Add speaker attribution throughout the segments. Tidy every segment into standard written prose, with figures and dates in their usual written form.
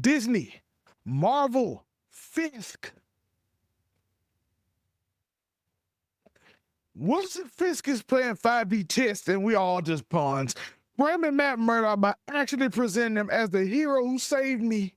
Speaker 1: Disney, Marvel, Fisk. Wilson Fisk is playing 5D chess and we all just pawns. Framing Matt Murdock by actually presenting him as the hero who saved me.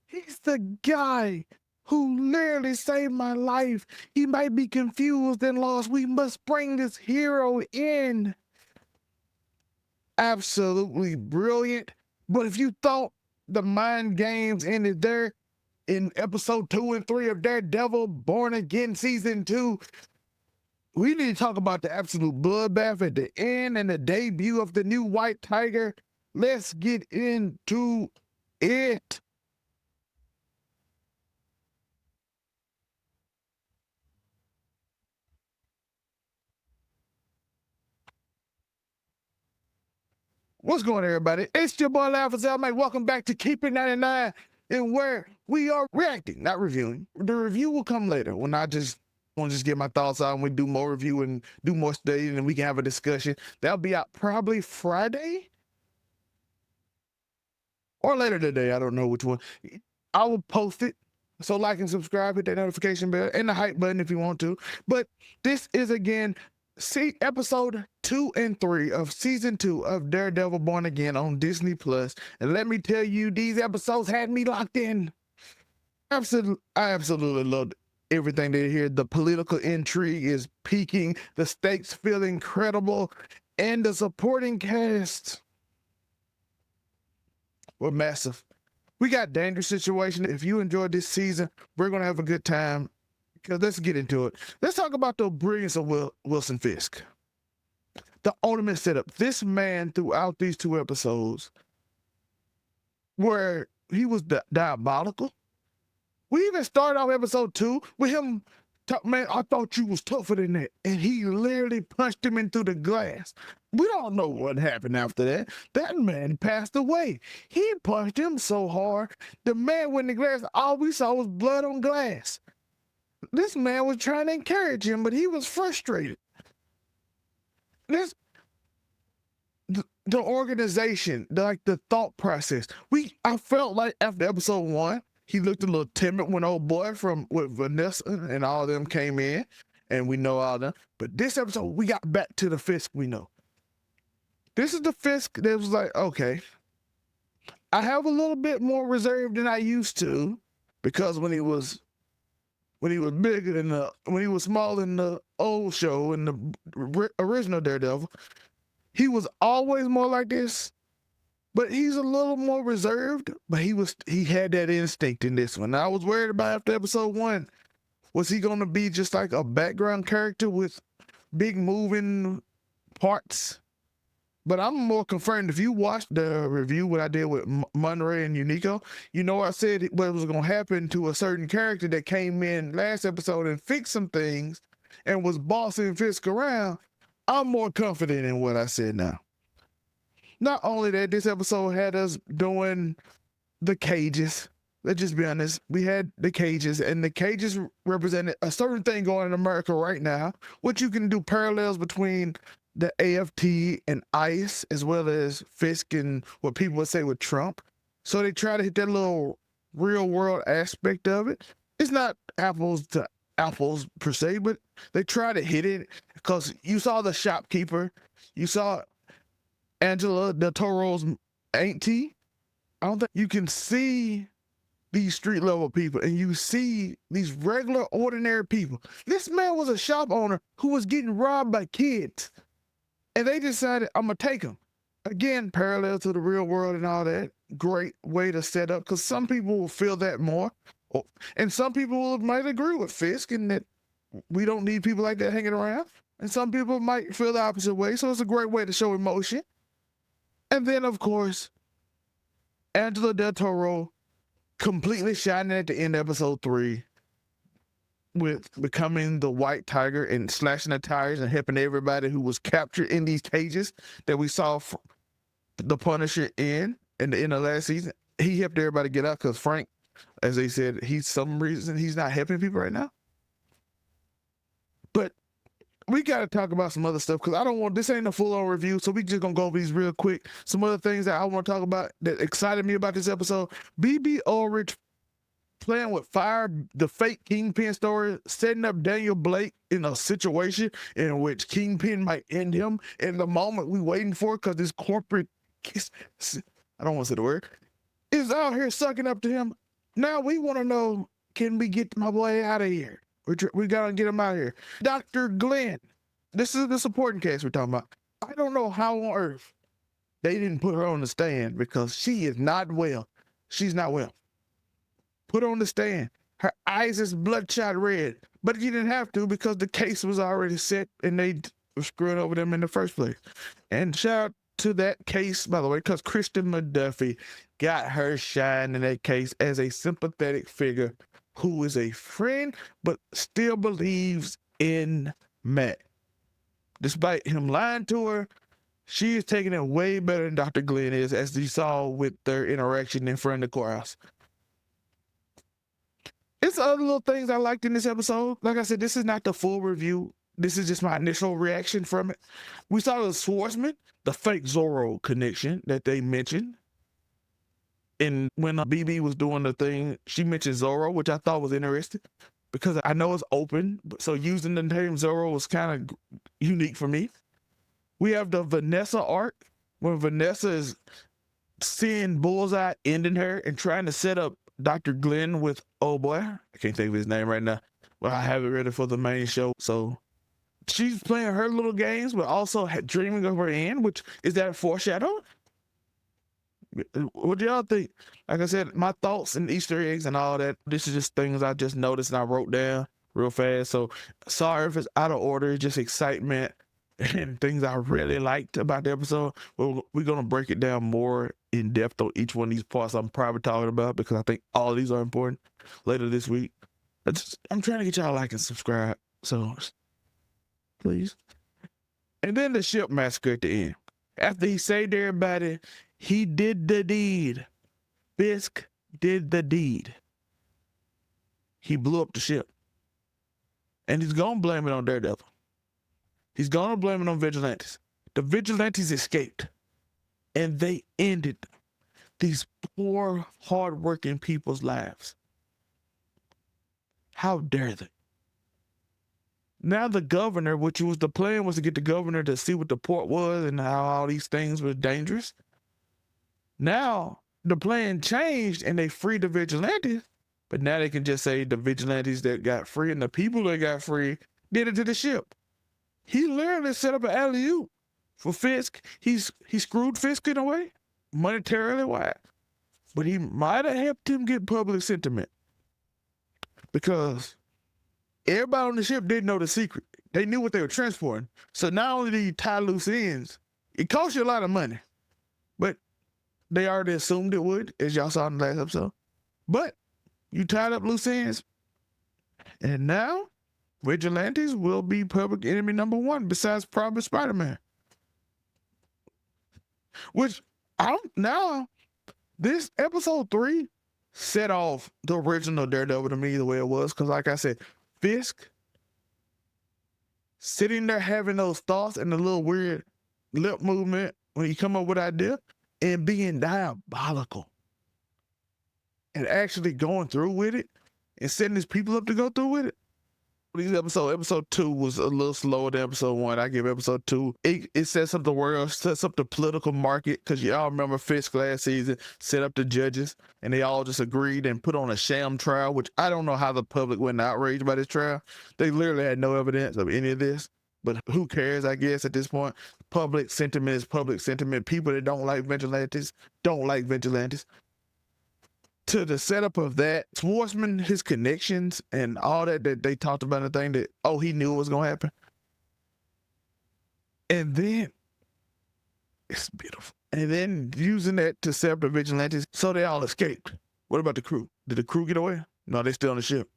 Speaker 1: He's the guy who literally saved my life. He might be confused and lost. We must bring this hero in. Absolutely brilliant. But if you thought the mind games ended there in episode 2 and 3 of Daredevil Born Again season 2, we need to talk about the absolute bloodbath at the end and the debut of the new White Tiger. Let's get into it. What's going on, everybody? It's your boy Zelmae. Welcome back to Kingpin 99, and where we are reacting, not reviewing. The review will come later when I just want to just get my thoughts out and we do more review and do more study and we can have a discussion. That'll be out probably Friday or later today. I don't know which one. I will post it. So like and subscribe, hit that notification bell and the hype button if you want to. But this is again episode 2 and 3 of season 2 of Daredevil Born Again on Disney Plus. And let me tell you, these episodes had me locked in. I absolutely loved everything they hear. The political intrigue is peaking, the stakes feel incredible, and the supporting cast were massive. We got dangerous situation. If you enjoyed this season, we're gonna have a good time. Because let's get into it. Let's talk about the brilliance of Wilson Fisk. The ultimate setup. This man throughout these 2 episodes, where he was diabolical. We even started off episode 2 with him. Man, I thought you was tougher than that. And he literally punched him into the glass. We don't know what happened after that. That man passed away. He punched him so hard, the man went in the glass. All we saw was blood on glass. This man was trying to encourage him, but he was frustrated. The organization, like the thought process. I felt like after episode 1, he looked a little timid when old boy with Vanessa and all of them came in, and we know all of them. But this episode, we got back to the Fisk we know. This is the Fisk that was like, okay, I have a little bit more reserve than I used to, because when he was bigger than when he was smaller in the old show in the original Daredevil, he was always more like this. But he's a little more reserved, but he had that instinct in this one. I was worried about after episode 1. Was he going to be just like a background character with big moving parts? But I'm more confirmed. If you watched the review, what I did with Monterey and Unico, you know I said what was going to happen to a certain character that came in last episode and fixed some things and was bossing Fisk around. I'm more confident in what I said now. Not only that, this episode had us doing the cages. Let's just be honest. We had the cages, and the cages represented a certain thing going in America right now, which you can do parallels between the AFT and ICE, as well as Fisk and what people would say with Trump. So they try to hit that little real world aspect of it. It's not apples to apples per se, but they try to hit it because you saw the shopkeeper, you saw Angela the Toro's auntie. I don't think you can see these street level people and you see these regular ordinary people. This man was a shop owner who was getting robbed by kids, and they decided, I'm gonna take him. Again, parallel to the real world and all that. Great way to set up, because some people will feel that more, and some people might agree with Fisk in that we don't need people like that hanging around, and some people might feel the opposite way. So it's a great way to show emotion. And then, of course, Angela Del Toro completely shining at the end of episode 3 with becoming the White Tiger and slashing the tires and helping everybody who was captured in these cages that we saw the Punisher in the end of last season. He helped everybody get out because Frank, as they said, some reason he's not helping people right now. But we got to talk about some other stuff because I don't want, this ain't a full on review, so we just gonna go over these real quick. Some other things that I want to talk about that excited me about this episode. BB Ulrich playing with fire, the fake Kingpin story, setting up Daniel Blake in a situation in which Kingpin might end him in the moment we waiting for, because this corporate kiss, I don't want to say the word, is out here sucking up to him. Now we want to know, can we get my boy out of here? We gotta get him out of here. Dr. Glenn, this is the supporting case we're talking about. I don't know how on earth they didn't put her on the stand, because she is not well. She's not well. Put her on the stand. Her eyes is bloodshot red, but you didn't have to, because the case was already set and they were screwing over them in the first place. And shout out to that case, by the way, because Kristen McDuffie got her shine in that case as a sympathetic figure who is a friend but still believes in Matt. Despite him lying to her, she is taking it way better than Dr. Glenn is, as you saw with their interaction in front of the courthouse. It's other little things I liked in this episode. Like I said, this is not the full review. This is just my initial reaction from it. We saw the Swordsman, the fake Zorro connection that they mentioned. And when BB was doing the thing, she mentioned Zorro, which I thought was interesting because I know it's open. So using the name Zorro was kind of unique for me. We have the Vanessa arc, where Vanessa is seeing Bullseye ending her and trying to set up Dr. Glenn with, oh boy, I can't think of his name right now, but I have it ready for the main show. So she's playing her little games, but also dreaming of her end, which is that foreshadow? What do y'all think? Like I said, my thoughts and Easter eggs and all that, this is just things I just noticed and I wrote down real fast. So sorry if it's out of order, it's just excitement and things I really liked about the episode. Well, we're going to break it down more in depth on each one of these parts I'm probably talking about, because I think all of these are important later this week. I'm trying to get y'all like and subscribe, so please. And then the ship massacre at the end. After he saved everybody, he did the deed. Fisk did the deed. He blew up the ship. And he's going to blame it on Daredevil. He's going to blame it on vigilantes. The vigilantes escaped. And they ended these poor, hard-working people's lives. How dare they? Now the governor, which was the plan, was to get the governor to see what the port was and how all these things were dangerous. Now the plan changed and they freed the vigilantes, but now they can just say the vigilantes that got free and the people that got free did it to the ship. He literally set up an alley-oop for Fisk. He screwed Fisk in a way, monetarily wise, but he might have helped him get public sentiment, because everybody on the ship didn't know the secret. They knew what they were transporting. So not only do you tie loose ends, it costs you a lot of money, but they already assumed it would, as y'all saw in the last episode. But you tied up loose ends, and now vigilantes will be public enemy number one, besides probably Spider-Man. Which this episode 3 set off the original Daredevil to me the way it was, because like I said, Fisk sitting there having those thoughts and the little weird lip movement when you come up with an idea and being diabolical and actually going through with it and setting his people up to go through with it. Episode 2 was a little slower than episode 1. I give episode 2. It sets up the world, sets up the political market, because y'all remember Fisk last season set up the judges and they all just agreed and put on a sham trial, which I don't know how the public went outraged by this trial. They literally had no evidence of any of this, but who cares, I guess, at this point. Public sentiment is public sentiment. People that don't like vigilantes don't like vigilantes. To the setup of that, Swordsman, his connections and all that they talked about, the thing that, oh, he knew it was going to happen. And then, it's beautiful. And then using that to set up the vigilantes, so they all escaped. What about the crew? Did the crew get away? No, they still on the ship.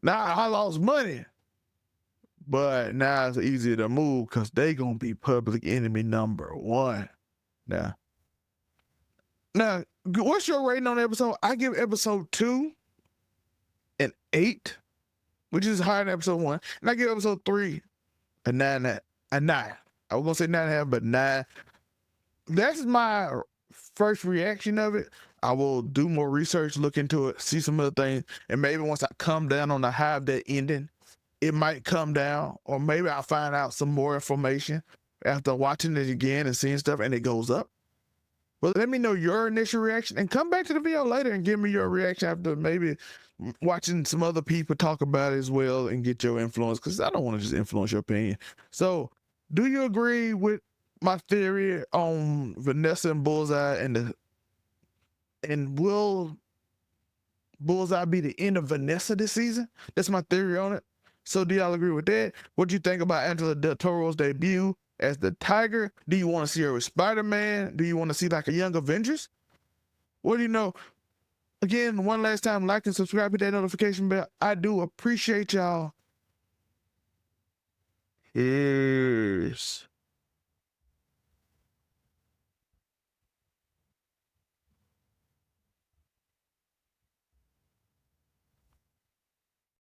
Speaker 1: Now I lost money, but now it's easier to move because they going to be public enemy number one. Now, what's your rating on the episode? I give episode 2 an 8 which is higher than episode 1. And I give episode 3 a 9. A 9. I was gonna say 9.5, but 9. That's my first reaction of it. I will do more research, look into it, see some other things, and maybe once I come down on the high of that ending, it might come down, or maybe I'll find out some more information after watching it again and seeing stuff, and it goes up. Well, let me know your initial reaction, and come back to the video later and give me your reaction after maybe watching some other people talk about it as well and get your influence, because I don't want to just influence your opinion. So, do you agree with my theory on Vanessa and Bullseye, and will Bullseye be the end of Vanessa this season? That's my theory on it. So do y'all agree with that? What do you think about Angela Del Toro's debut as the Tiger? Do you want to see her with Spider-Man? Do you want to see like a Young Avengers? What do you know? Again, one last time, like and subscribe, hit that notification bell. I do appreciate y'all. Cheers.